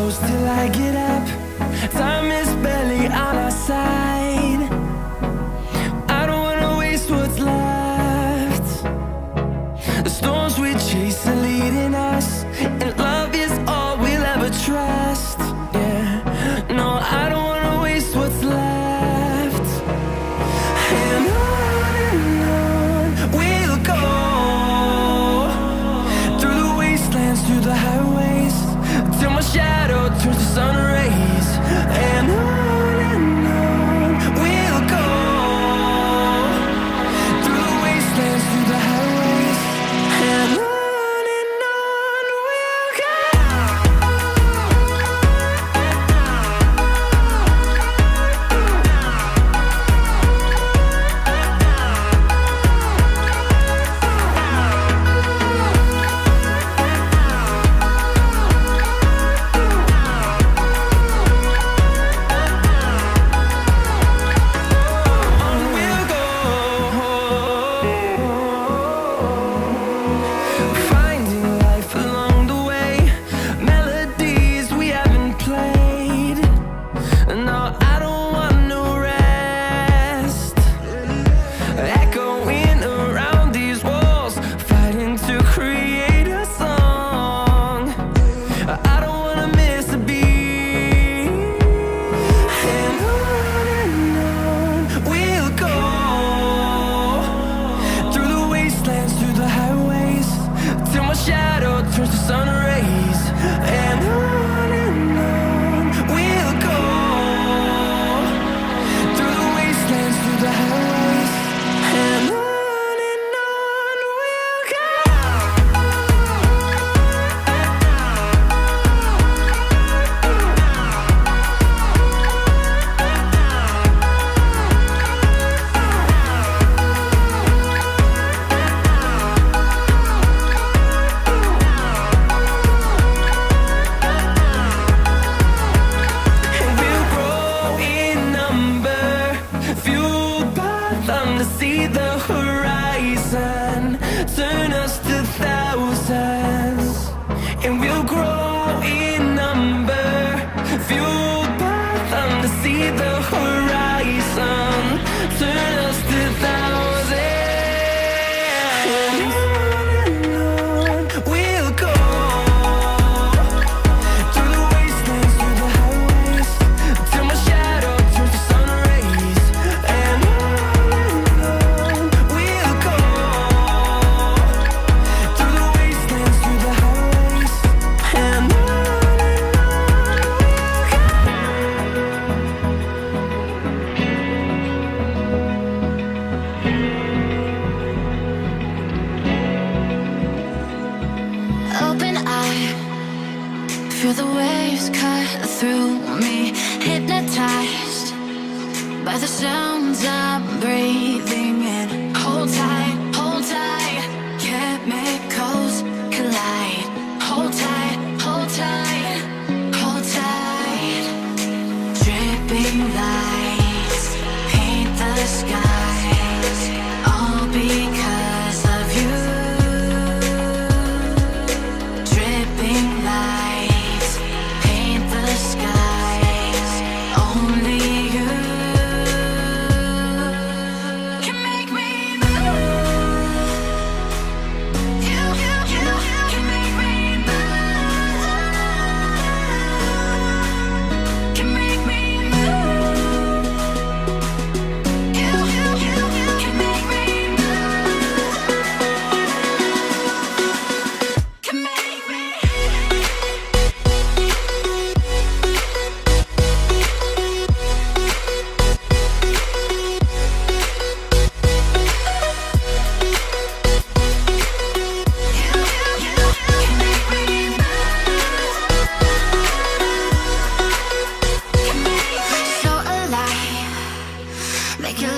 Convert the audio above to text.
close till I get up. Time is barely on our side. I don't wanna waste what's left. The storms we chase are leading us, and love is all we'll ever trust. Yeah, no, I don't wanna waste what's left. And on we'll go, through the wastelands, through the highways, till my shadow turns to sun rays. And on we'll go, through the wastelands, through the highways, and on we'll go. Finding life along the way, melodies we haven't played. No, I don't want no rest. Echoing around these walls, fighting to create a song. I don't wanna miss a beat. And on we'll go, through the wastelands, through the highways, till my shadow turns to sun rays. And on we'll go, through the wastelands, through the highways, and on we'll go. And we'll grow in number, fueled by them to see the horizon, turn us to thousands. And we'll grow in number, fueled by them to see the horizon, turn us to thousands. And on we'll go, through the wastelands, through the highways, till my shadow turns to sun rays. And on we'll go, through the wastelands, through the highways, and on we'll go. Open eye, feel the waves cut through me, hypnotized by the sounds I'm breathing in. Hold tight, chemicals collide. Hold tight, hold tight, hold tight. Dripping lights paint the skies, all because of you. Dripping lights paint the skies, only you can make me move. You can make me move. Can make me move. You can make me move. Can make me. So alive, make it